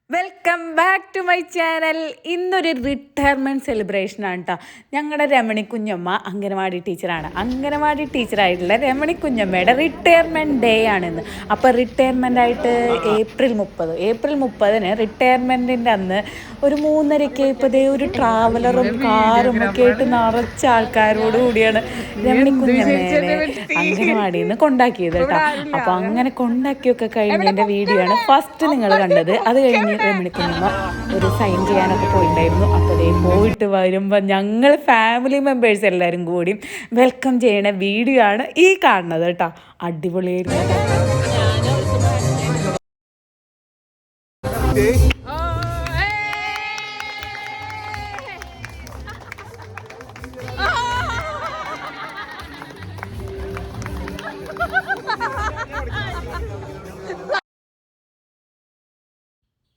Welcome back to my channel. ഇന്നൊരു retirement സെലിബ്രേഷനാണ് കേട്ടോ. ഞങ്ങളുടെ രമണി കുഞ്ഞമ്മ അംഗനവാടി ടീച്ചറാണ്. അംഗനവാടി ടീച്ചറായിട്ടുള്ള രമണി കുഞ്ഞമ്മയുടെ റിട്ടയർമെൻറ്റ് ഡേ ആണിന്ന്. അപ്പോൾ റിട്ടയർമെൻ്റായിട്ട് ഏപ്രിൽ 30 റിട്ടയർമെൻറ്റിൻ്റെ അന്ന് ഒരു 3:30 ഇപ്പോൾ ദേ ഒരു ട്രാവലറും കാറും ഒക്കെ ആയിട്ട് നിറച്ച ആൾക്കാരോട് കൂടിയാണ് രമണി കുഞ്ഞമ്മേനെ അംഗനവാടിയിൽ നിന്ന് കൊണ്ടാക്കിയത് കേട്ടോ. അപ്പോൾ അങ്ങനെ കൊണ്ടാക്കിയൊക്കെ കഴിഞ്ഞതിൻ്റെ വീഡിയോ ആണ് ഫസ്റ്റ് നിങ്ങൾ കണ്ടത്. അത് കഴിഞ്ഞ് രമണി കുഞ്ഞമ്മ ഒരു സൈൻ ചെയ്യാനൊക്കെ പോയിട്ടുണ്ടായിരുന്നു. അപ്പോൾ അതേ പോയിട്ട് വരുമ്പോൾ ഞങ്ങൾ ഫാമിലി മെമ്പേഴ്സ് എല്ലാവരും കൂടി വെൽക്കം ചെയ്യണ വീഡിയോ ആണ് ഈ കാണുന്നത് കേട്ടോ. അടിപൊളിയായിരുന്നു.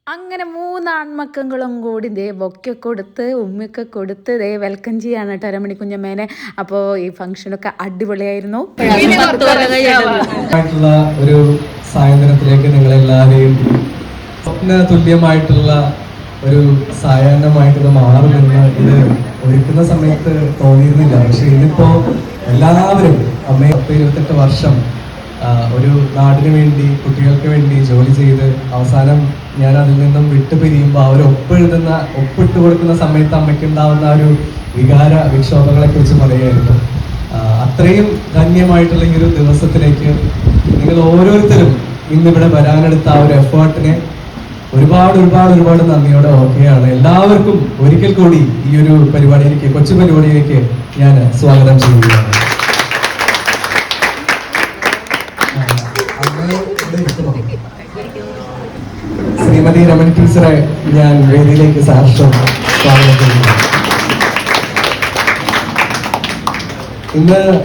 അങ്ങനെ 3 ആൺമക്കളും കൂടി ദേ ബൊക്കെ കൊടുത്ത് ഉമ്മയൊക്കെ കൊടുത്ത് ദേ വെൽക്കം ചെയ്യാണ് കേട്ടോ രമണി കുഞ്ഞമ്മേനെ. അപ്പോൾ ഈ ഫംഗ്ഷനൊക്കെ അടിപൊളിയായിരുന്നു. ഒരു സായന്തനത്തിലേക്ക് നിങ്ങളെല്ലാവരെയും സ്വപ്ന തുല്യമായിട്ടുള്ള ഒരു സായാഹ്നമായിട്ട് ഇത് മാറുമെന്ന് ഇത് ഒരുക്കുന്ന സമയത്ത് തോന്നിയിരുന്നില്ല. പക്ഷെ ഇതിപ്പോ എല്ലാവരും അമ്മയെ 28 വർഷം ഒരു നാടിന് വേണ്ടി കുട്ടികൾക്ക് വേണ്ടി ജോലി ചെയ്ത് അവസാനം ഞാൻ അതിൽ നിന്നും വിട്ടുപിരിയുമ്പോൾ അവർ ഒപ്പിട്ട് കൊടുക്കുന്ന സമയത്ത് അമ്മയ്ക്ക് ഉണ്ടാവുന്ന ഒരു വികാര വിക്ഷോഭങ്ങളെ കുറിച്ച് പറയുമായിരുന്നു. അത്രയും ധന്യമായിട്ടുള്ള ഈ ഒരു ദിവസത്തിലേക്ക് നിങ്ങൾ ഓരോരുത്തരും ഇന്നിവിടെ വരാനെടുത്ത ആ ഒരു എഫേർട്ടിനെ ഒരുപാട് നന്ദിയോടെ ഓക്കെയാണ്. എല്ലാവർക്കും ഒരിക്കൽ കൂടി ഈ ഒരു പരിപാടിയിലേക്ക് കൊച്ചു പരിപാടിയിലേക്ക് ഞാൻ സ്വാഗതം ചെയ്യുകയാണ്. ശ്രീമതി രമണി ടീച്ചറെ ഞാൻ വേദിയിലേക്ക് സാക്ഷ്യം സ്വാഗതം ചെയ്യുന്നു.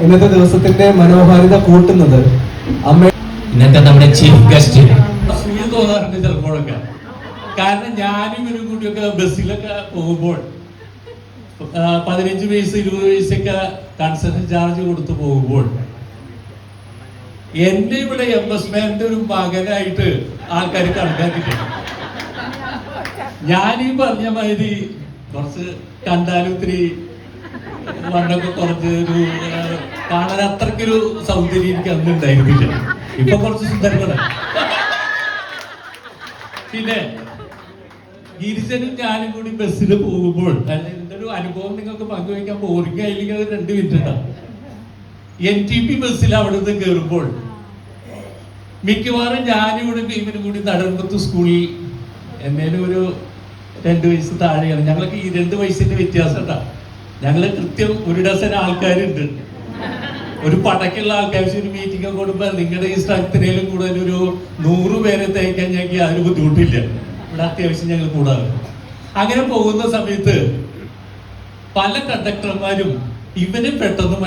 ഇന്നത്തെ ദിവസത്തിന്റെ മനോഹാരിത കൂട്ടുന്നത് അമ്മ ഇന്നത്തെ നമ്മുടെ ചീഫ് ഗസ്റ്റ് തോന്നാറുണ്ട് ചിലപ്പോഴൊക്കെ. കാരണം ഞാനും ഇവരും കൂടിയൊക്കെ ബസ്സിലൊക്കെ പോകുമ്പോൾ 15 പൈസ 20 പൈസയൊക്കെ കൺസെഷൻ ചാർജ് കൊടുത്തു പോകുമ്പോൾ എന്റെ ഇവിടെ എംബസ്മാന്റെ ഒരു മകനായിട്ട് ആൾക്കാർ കണക്കാക്കിയിട്ടുണ്ട്. ഞാനീ പറഞ്ഞ മാതിരി കുറച്ച് കണ്ടാലും ഇത്തിരി മണ്ണൊക്കെ കുറച്ച് ഒരു കാണാൻ അത്രയ്ക്കൊരു സൗന്ദര്യം എനിക്ക് അന്ന് ഉണ്ടായിരുന്നില്ല. ഇപ്പൊ കുറച്ച് സുന്ദരമാണ്. പിന്നെ ഗിരിജനും ഞാനും കൂടി ബസ്സിൽ പോകുമ്പോൾ എന്റെ ഒരു അനുഭവം നിങ്ങൾക്ക് പങ്കുവയ്ക്കാൻ ബോറിംഗ് ആയില്ലെങ്കിൽ അത് 2 മിനിറ്റ് ഉണ്ടാവും. NTP ബസ്സിൽ അവിടെ നിന്ന് കയറുമ്പോൾ മിക്കവാറും ഞാനിവിടെ ഇവനും കൂടി നടമ്പത്ത് സ്കൂളിൽ എന്നേലും ഒരു 2 വയസ്സ് താഴെയാണ്. ഞങ്ങൾക്ക് ഈ 2 വയസ്സിന്റെ വ്യത്യാസം ഉണ്ടാ. ഞങ്ങള് കൃത്യം 1 ഡസൻ ആൾക്കാരുണ്ട്. ഒരു പടക്കുള്ള ആൾക്കാർ ഒരു മീറ്റിംഗ് ഒക്കെ കൊടുക്കുമ്പോൾ നിങ്ങളുടെ ഈ സ്ഥലത്തിനേലും കൂടുതൽ ഒരു 100 പേരെ തയ്ക്കാൻ ഞങ്ങൾക്ക് യാതൊരു ബുദ്ധിമുട്ടില്ല. ഇവിടെ അത്യാവശ്യം ഞങ്ങൾ കൂടാതെ അങ്ങനെ പോകുന്ന സമയത്ത് പല കണ്ടക്ടർമാരും ഇവനെ പെട്ടെന്ന്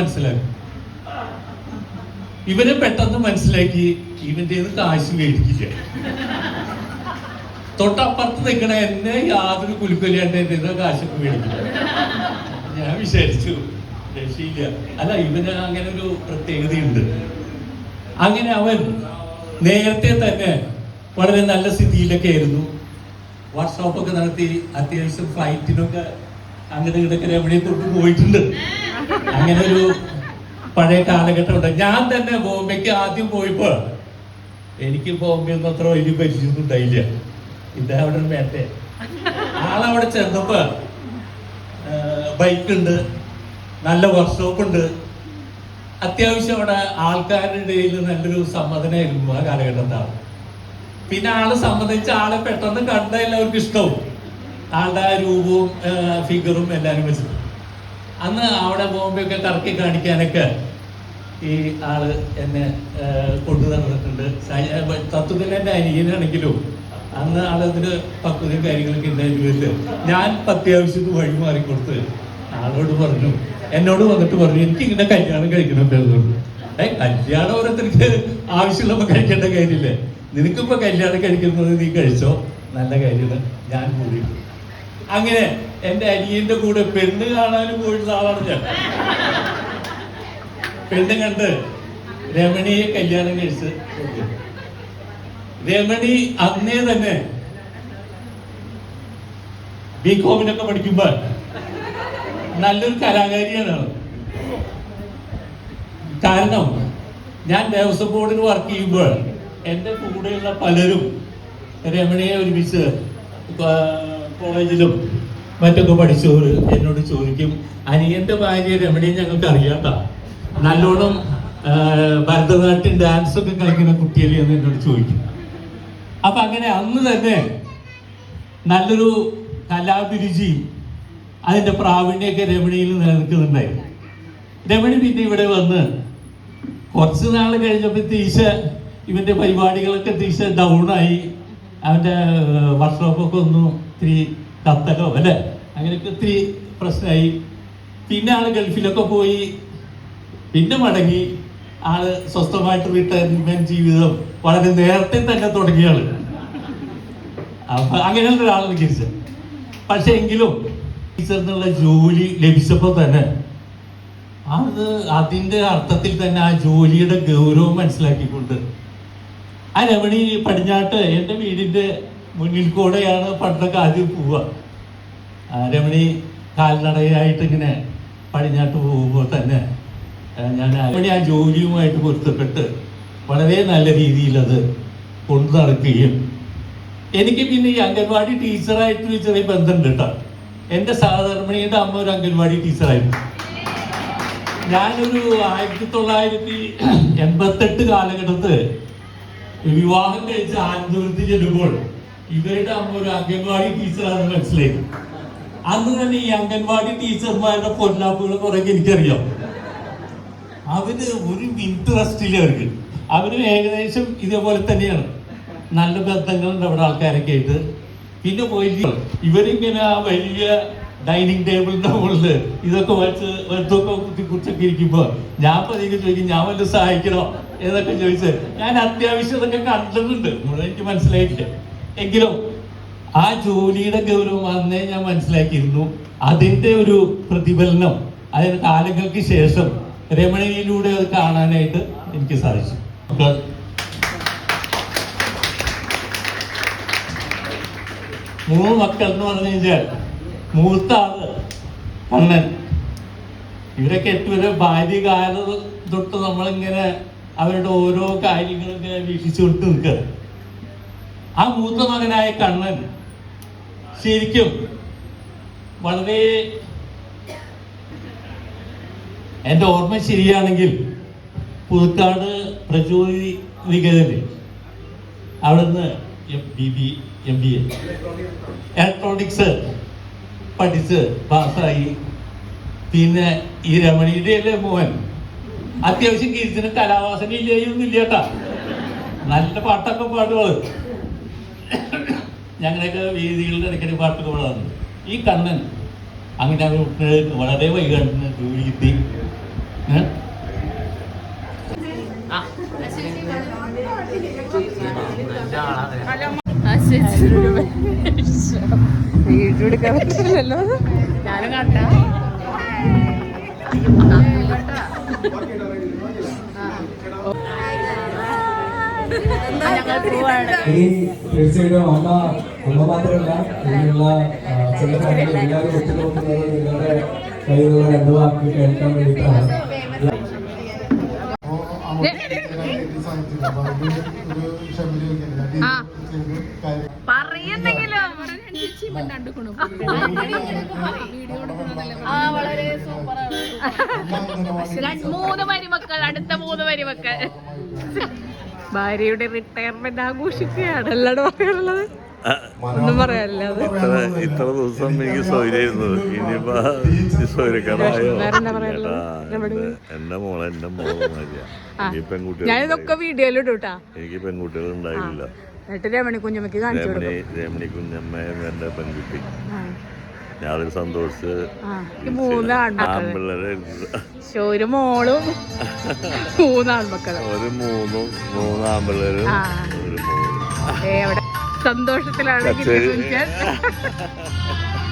മനസ്സിലാക്കി ഇവന്റെ കാശ് മേടിക്കില്ല. തൊട്ടപ്പുറത്ത് നിൽക്കണ എന്നെ യാതൊരു കുലുക്കൊലിയാണ്ട് എന്റെ കാശൊക്കെ മേടിക്കില്ല. ഞാൻ വിചാരിച്ചു രക്ഷയില്ല. അല്ല, ഇവന് അങ്ങനെ ഒരു പ്രത്യേകതയുണ്ട്. അങ്ങനെ അവൻ നേരത്തെ തന്നെ വളരെ നല്ല സ്ഥിതിയിലൊക്കെ ആയിരുന്നു. വർക്ക്ഷോപ്പൊക്കെ നടത്തി അത്യാവശ്യം ഫ്ലൈറ്റിനൊക്കെ അങ്ങനെ ഇടയ്ക്ക് എവിടെ തൊട്ട് പോയിട്ടുണ്ട്. അങ്ങനെ ഒരു പഴയ കാലഘട്ടമുണ്ട്. ഞാൻ തന്നെ ബോംബെക്ക് ആദ്യം പോയപ്പോ എനിക്ക് ബോംബെ ഒന്നും അത്ര വലിയ പരിചയമൊന്നും ഉണ്ടായില്ല. ഇതാ അവിടെ വേണ്ടേ ആളവിടെ ചെന്നപ്പോ ബൈക്കുണ്ട്, നല്ല വർക്ക്ഷോപ്പ് ഉണ്ട്, അത്യാവശ്യം അവിടെ ആൾക്കാരുടെ ഇടയിൽ നല്ലൊരു സമ്മതനായിരുന്നു ആ കാലഘട്ടത്താണ്. പിന്നെ ആള് സമ്മതിച്ച ആളെ പെട്ടെന്ന് കണ്ട എല്ലാവർക്കും ഇഷ്ടവും ആളുടെ രൂപവും ഫിഗറും എല്ലാവരും വെച്ചിട്ട്. അന്ന് അവിടെ ബോംബെ ഒക്കെ കറക്കി കാണിക്കാനൊക്കെ ഈ ആള് എന്നെ കൊണ്ടു നടന്നിട്ടുണ്ട്. തത്വത്തിൽ എന്റെ അനിയനാണെങ്കിലും അന്ന് ആളതിന് പക്വതയും കാര്യങ്ങളൊക്കെ ഉണ്ടായിരുന്നു. ഞാൻ അത്യാവശ്യത്തിന് വഴി മാറിക്കൊടുത്ത് ആളോട് പറഞ്ഞു, എന്നോട് വന്നിട്ട് പറഞ്ഞു എനിക്ക് ഇങ്ങനെ കല്യാണം കഴിക്കണമെന്ന്. കല്യാണം ഓരോരുത്തർക്ക് ആവശ്യമുള്ളപ്പോ കഴിക്കേണ്ട കാര്യമില്ലേ, നിനക്കിപ്പോ കല്യാണം കഴിക്കുന്നത് നീ കഴിച്ചോ, നല്ല കാര്യമാണ്, ഞാൻ കൂടി. അങ്ങനെ എന്റെ അനിയന്റെ കൂടെ പെണ്ണ് കാണാനും പോയിട്ടുള്ള ആളാണ് ഞാൻ. പെണ്ണ് കണ്ട് രമണിയെ കല്യാണം കഴിച്ച് രമണി അന്നേ തന്നെ ബികോമിനൊക്കെ പഠിക്കുമ്പോൾ നല്ലൊരു കലാകാരിയാണ്. കാരണം ഞാൻ ദേവസ്വം ബോർഡിൽ വർക്ക് ചെയ്യുമ്പോൾ എൻ്റെ കൂടെയുള്ള പലരും രമണിയെ ഒരുമിച്ച് കോളേജിലും മറ്റൊക്കെ പഠിച്ചവർ എന്നോട് ചോദിക്കും, അനിയന്റെ ഭാര്യ രമണിയെ ഞങ്ങൾക്ക് അറിയാത്ത നല്ലോണം ഭരതനാട്യം ഡാൻസ് ഒക്കെ കളിക്കുന്ന കുട്ടിയല്ലേ എന്ന് എന്നോട് ചോദിക്കും. അപ്പൊ അങ്ങനെ അന്ന് തന്നെ നല്ലൊരു കലാഭിരുചിയും അതിന്റെ പ്രാവീണ്യൊക്കെ രമണിയിൽ നിലനിൽക്കുന്നുണ്ടായിരുന്നു. രമണി പിന്നെ ഇവിടെ വന്ന് കുറച്ച് നാൾ കഴിഞ്ഞപ്പോൾ തീശ ഇവന്റെ പരിപാടികളൊക്കെ തീശ ഡൗണായി. അവന്റെ വർക്ക്ഷോപ്പൊക്കെ ഒന്നും ഇത്തിരി കത്തലോ അല്ലെ അങ്ങനെയൊക്കെ ഇത്തിരി പ്രശ്നമായി. പിന്നെ ആള് ഗൾഫിലൊക്കെ പോയി. പിന്നെ മടങ്ങി ആള് സ്വസ്ഥമായിട്ട് റിട്ടയർമെന്റ് ജീവിതം വളരെ നേരത്തെ തന്നെ തുടങ്ങിയാണ്. അപ്പൊ അങ്ങനെയുള്ള ഒരാളാണ് ഗിരിജ. പക്ഷെ എങ്കിലും ടീച്ചറിനുള്ള ജോലി ലഭിച്ചപ്പോൾ തന്നെ അതിന്റെ അർത്ഥത്തിൽ തന്നെ ആ ജോലിയുടെ ഗൗരവം മനസ്സിലാക്കിക്കൊണ്ട് ആ രമണി പടിഞ്ഞാട്ട് എൻ്റെ വീടിന്റെ മുന്നിൽ കൂടെയാണ് പണ്ടൊക്കെ ആദ്യം പോവുക. രമണി കാൽനടയായിട്ട് ഇങ്ങനെ പടിഞ്ഞാട്ട് പോകുമ്പോൾ തന്നെ ഞാൻ രമണി ആ ജോലിയുമായിട്ട് പൊരുത്തപ്പെട്ട് വളരെ നല്ല രീതിയിൽ അത് കൊണ്ടു നടക്കുകയും എനിക്ക് പിന്നെ ഈ അംഗൻവാടി ടീച്ചറായിട്ടൊരു ചെറിയ ബന്ധമുണ്ട് കേട്ടോ. എൻ്റെ സഹധർമ്മിണിയുടെ അമ്മ ഒരു അംഗൻവാടി ടീച്ചറായിരുന്നു. ഞാനൊരു 1988 കാലഘട്ടത്ത് വിവാഹം കഴിച്ച് ആനന്ദപുരത്ത് ചെല്ലുമ്പോൾ ഇവരുടെ അമ്മ ഒരു അംഗൻവാടി ടീച്ചറാണെന്ന് മനസ്സിലായി. അന്ന് തന്നെ ഈ അംഗൻവാടി ടീച്ചർമാരുടെ പൊന്നാപ്പുകൾ കുറെ എനിക്കറിയാം. അവര് ഒരു മിനിറ്റ് റെസ്റ്റില്ല അവർക്ക്. അവരും ഏകദേശം ഇതേപോലെ തന്നെയാണ്. നല്ല ബന്ധങ്ങളുണ്ട് അവിടെ ആൾക്കാരൊക്കെ ആയിട്ട്. പിന്നെ പോയി ഇവരിങ്ങനെ ആ വലിയ ഡൈനിങ് ടേബിളിന്റെ മുകളിൽ ഇതൊക്കെ വെച്ച് വെറുതൊക്കെ കുറിച്ചൊക്കെ ഇരിക്കുമ്പോ ഞാൻ പതിയെ ചോദിക്കും, ഞാൻ വല്ല സഹായിക്കണോ എന്നൊക്കെ ചോദിച്ച് ഞാൻ അത്യാവശ്യം ഇതൊക്കെ കണ്ടിട്ടുണ്ട്. മുഴുവൻ എനിക്ക് മനസ്സിലായിട്ടില്ല. എങ്കിലും ആ ജോലിയുടെ ഗൗരവം അന്നേ ഞാൻ മനസ്സിലാക്കിയിരുന്നു. അതിന്റെ ഒരു പ്രതിഫലനം അതിന് കാലങ്ങൾക്ക് ശേഷം രമണിയിലൂടെ അത് കാണാനായിട്ട് എനിക്ക് സാധിച്ചു. 3 മക്കൾ എന്ന് പറഞ്ഞു കഴിഞ്ഞാൽ മൂത്ത ആള് കണ്ണൻ. ഇവരൊക്കെ 8 വരെ ബാല്യകാലം തൊട്ട് നമ്മളിങ്ങനെ അവരുടെ ഓരോ കാര്യങ്ങളൊക്കെ വീക്ഷിച്ചുകൊണ്ട് നിൽക്കുക. ആ മൂത്ത മകനായ കണ്ണൻ ശരിക്കും വളരെ, എൻ്റെ ഓർമ്മ ശരിയാണെങ്കിൽ പുതുക്കാട് പ്രചോദി നികേതനിൽ അവിടുന്ന് MBA ഇലക്ട്രോണിക്സ് പഠിച്ച് പാസ്സായി. പിന്നെ ഈ രമണിയുടെ അല്ലേ മോൻ അത്യാവശ്യം ഗിരിജന കലാവാസന ഇല്ലായിരുന്നില്ല കേട്ടാ. നല്ല പാട്ടൊക്കെ പാടുകള്. ഞങ്ങളൊക്കെ വേദികളുടെ ഇടയ്ക്കിടെ പാട്ടൊക്കെ പാടാറുണ്ട്. ഈ കണ്ണൻ അങ്ങനെ അവർ വളരെ വൈകാണ്ട് ജോലി കിട്ടി. വീഡിയോ എടുക്കാൻ പറ്റില്ലല്ലോ. ഞാനും കണ്ട ഇനി തീർച്ചയായിട്ടും അമ്മ മാത്രമല്ല ഇതിലുള്ള ചില കാര്യങ്ങൾ എല്ലാവരും ഒത്തുനോക്കുന്നത് നിങ്ങളുടെ കയ്യിലുള്ള 2 വാക്ക് കേൾക്കാൻ വേണ്ടിയിട്ടാണ്. വളരെ സൂപ്പറാണ്. 3 മരുമക്കൾ, അടുത്ത 3 മരുമക്കൾ. ഭാര്യയുടെ റിട്ടയർമെന്റ് ആഘോഷിക്കുകയാണ്. അല്ലാണ്ട് പറയാനുള്ളത് ഒന്നും പറയാനില്ല. ഇത്ര ദിവസം എനിക്ക് സൗകര്യമായിരുന്നു. ഇനിയിപ്പോ സൗകര്യക്കാരായോ? എന്റെ മോളെ എന്റെ മോളൊന്നുമില്ല. എനിക്ക് പെൺകുട്ടികൾ, ഞാനിതൊക്കെ വീഡിയോയിലിടും കേട്ടാ. എനിക്ക് പെൺകുട്ടികൾ ഉണ്ടായില്ല. എന്നിട്ട് രമണി കുഞ്ഞമ്മക്ക് കാണിച്ചു കൊടുക്കും. രമണി കുഞ്ഞമ്മയും എന്റെ പെൺകുട്ടി. ഞാനൊരു സന്തോഷിച്ച് 3 ആൺമക്കള്. ഒരു മോളും 3 ആൺമക്കളും. ഒരു 3 ആൺപിള്ളേരും ഒരു മോളും. അവിടെ സന്തോഷത്തിലാണ്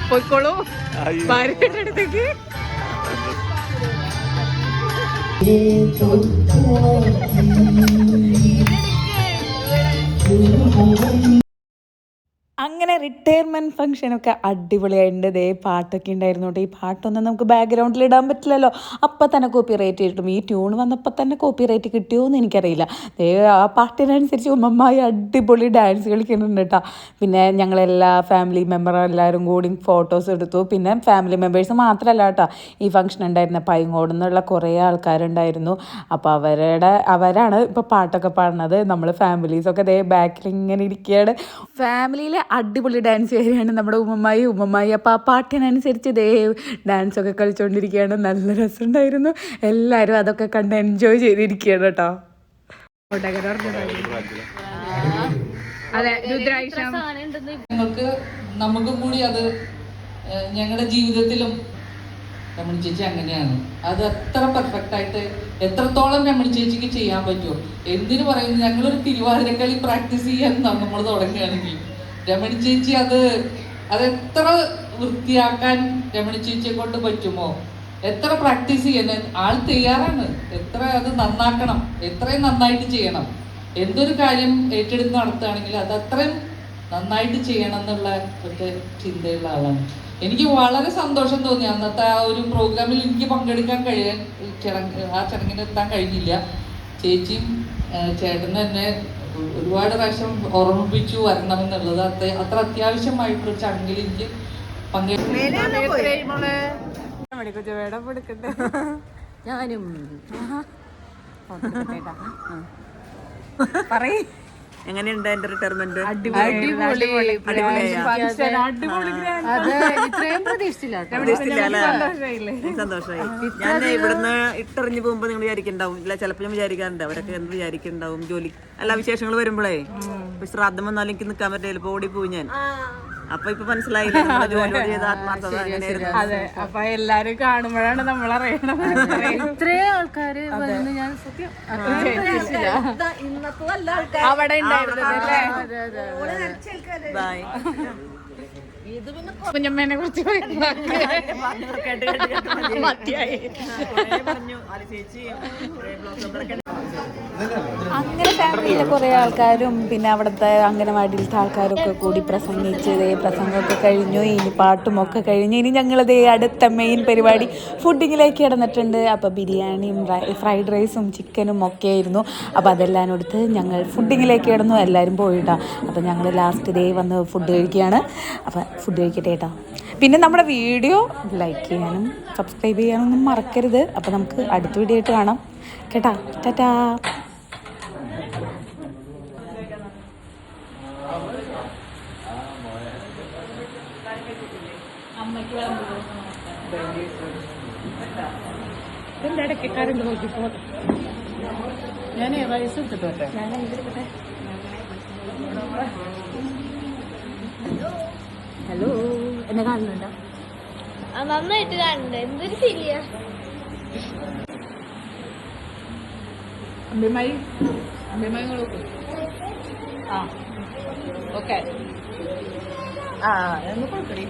പോയിക്കോളൂ ഭാര്യയുടെ അടുത്തേക്ക്. അങ്ങനെ റിട്ടയർമെൻറ്റ് ഫംഗ്ഷനൊക്കെ അടിപൊളിയായിട്ടുണ്ട്. ദേ പാട്ടൊക്കെ ഉണ്ടായിരുന്നു കേട്ടോ. ഈ പാട്ടൊന്നും നമുക്ക് ബാക്ക്ഗ്രൗണ്ടിൽ ഇടാൻ പറ്റില്ലല്ലോ, അപ്പം തന്നെ കോപ്പി റൈറ്റ് കിട്ടും. ഈ ട്യൂൺ വന്നപ്പോൾ തന്നെ കോപ്പി റൈറ്റ് കിട്ടിയോ എന്ന് എനിക്കറിയില്ല. ദേ ആ പാട്ടിനനുസരിച്ച് ഉമ്മമ്മായി അടിപൊളി ഡാൻസ് കളിക്കുന്നുണ്ട് കേട്ടോ. പിന്നെ ഞങ്ങളെല്ലാ ഫാമിലി മെമ്പർ എല്ലാവരും കൂടി ഫോട്ടോസ് എടുത്തു. പിന്നെ ഫാമിലി മെമ്പേഴ്സ് മാത്രമല്ല കേട്ടോ ഈ ഫംഗ്ഷൻ ഉണ്ടായിരുന്ന പൈങ്ങോട് നിന്നുള്ള കുറേ ആൾക്കാരുണ്ടായിരുന്നു. അപ്പോൾ അവരാണ് ഇപ്പോൾ പാട്ടൊക്കെ പാടുന്നത്. നമ്മൾ ഫാമിലീസൊക്കെ ദേ ബാക്കിൽ ഇങ്ങനെ ഇരിക്കുകയാണ്. ഫാമിലിയിലെ അടിപൊളി ഡാൻസ് ഏരിയയാണ് നമ്മുടെ ഉമ്മമ്മായി. അപ്പോൾ ആ പാട്ടിനനുസരിച്ച് ദേ ഡാൻസൊക്കെ കളിച്ചുകൊണ്ടിരിക്കുകയാണ്. നല്ല രസമുണ്ടായിരുന്നു. എല്ലാവരും അതൊക്കെ കണ്ട് എൻജോയ് ചെയ്തിരിക്കുകയാണ് കേട്ടോ. അതെ, രുദ്രായിഷം നമുക്കും കൂടി അത് ഞങ്ങളുടെ ജീവിതത്തിലും രമണി ചേച്ചി അങ്ങനെയാണ്. അത് എത്ര പെർഫെക്റ്റ് ആയിട്ട് എത്രത്തോളം രമണി ചേച്ചിക്ക് ചെയ്യാൻ പറ്റുമോ. എന്തിനു പറയുന്നു, ഞങ്ങളൊരു തിരുവാതിരക്കളി പ്രാക്ടീസ് ചെയ്യാൻ നമ്മൾ തുടങ്ങുകയാണെങ്കിൽ രമണി ചേച്ചി അതെത്ര വൃത്തിയാക്കാൻ രമണി ചേച്ചിയെ കൊണ്ട് പറ്റുമോ, എത്ര പ്രാക്ടീസ് ചെയ്യാൻ ആൾ തയ്യാറാണ്. എത്ര അത് നന്നാക്കണം, എത്രയും നന്നായിട്ട് ചെയ്യണം. എന്തൊരു കാര്യം ഏറ്റെടുത്ത് നടത്തുകയാണെങ്കിൽ അത് അത്രയും നന്നായിട്ട് ചെയ്യണം എന്നുള്ള ഒരു ചിന്തയുള്ള ആളാണ്. എനിക്ക് വളരെ സന്തോഷം തോന്നി അന്നത്തെ ആ ഒരു പ്രോഗ്രാമിൽ എനിക്ക് പങ്കെടുക്കാൻ ആ ചടങ്ങിനെത്താൻ കഴിഞ്ഞില്ല. ചേച്ചിയും ചേട്ടനും തന്നെ ഒരുപാട് പ്രാവശ്യം ഓർമ്മിപ്പിച്ചു വരണമെന്നുള്ളത്. അത്ര അത്യാവശ്യമായിട്ടൊരു ചടങ്ങിൽ എനിക്ക് ഞാനും എങ്ങനെയുണ്ട് എന്റെ റിട്ടയർമെന്റ്? സന്തോഷമായി. ഞാൻ ഇവിടുന്ന് ഇട്ടെറിഞ്ഞു പോകുമ്പോ നിങ്ങൾ വിചാരിക്കുന്നുണ്ടാവും, ഇല്ല ചിലപ്പോൾ ഞാൻ വിചാരിക്കാറുണ്ട് അവരൊക്കെ എന്ത് വിചാരിക്കുന്നുണ്ടാവും. ജോലി എല്ലാ വിശേഷങ്ങൾ വരുമ്പോഴേ ശ്രാദ്ധം വന്നാലും എനിക്ക് നിൽക്കാൻ പറ്റില്ല, ഇപ്പോൾ ഓടിപ്പോയി ഞാൻ. അപ്പൊ ഇപ്പൊ മനസ്സിലായില്ലേ ജോലിയോട് ചെയ്ത ആത്മാർത്ഥത എങ്ങനെയായിരുന്നു. അതെ, അപ്പൊ എല്ലാരും കാണുമ്പോഴാണ് നമ്മളറിയണം. ഇത്രയും ആൾക്കാര് വരുന്ന ഞാൻ സത്യം അവിടെ ബൈ. കുഞ്ഞമ്മേനെ കുറിച്ച് അങ്ങനെ ഫാമിലിയിലെ കുറേ ആൾക്കാരും പിന്നെ അവിടുത്തെ അംഗനവാടിയിലത്തെ ആൾക്കാരൊക്കെ കൂടി പ്രസംഗിച്ച് പ്രസംഗമൊക്കെ കഴിഞ്ഞു. ഇനി പാട്ടുമൊക്കെ കഴിഞ്ഞു. ഇനി ഞങ്ങളിതേ അടുത്ത മെയിൻ പരിപാടി ഫുഡിങ്ങിലേക്ക് കിടന്നിട്ടുണ്ട്. അപ്പോൾ ബിരിയാണിയും ഫ്രൈഡ് റൈസും ചിക്കനും ഒക്കെ ആയിരുന്നു. അപ്പോൾ അതെല്ലാം എടുത്ത് ഞങ്ങൾ ഫുഡിങ്ങിലേക്ക് കിടന്നു. എല്ലാവരും പോയിട്ടാ. അപ്പോൾ ഞങ്ങൾ ലാസ്റ്റ് ഡേ വന്ന് ഫുഡ് കഴിക്കുകയാണ്. അപ്പോൾ ഫുഡ് കഴിക്കട്ടെ കേട്ടോ. പിന്നെ നമ്മുടെ വീഡിയോ ലൈക്ക് ചെയ്യാനും സബ്സ്ക്രൈബ് ചെയ്യാനൊന്നും മറക്കരുത്. അപ്പോൾ നമുക്ക് അടുത്ത വീഡിയോ ആയിട്ട് കാണാം കേട്ടാ. ടാറ്റാ. ഇടയ്ക്ക് കറണ്ട് നോക്കിപ്പോ ഞാൻ റൈസ് എടുത്തിട്ട് വരട്ടെ. ഹലോ, എന്നെ കാണുന്നുണ്ടോ? നന്നായിട്ട് കാണുന്നുണ്ട്. എന്തൊരു ഫീലിയാ. അമ്പിമായി നോക്കൂ. ആ ഓക്കെ. ആ എന്ന് കൊടുക്കണേ.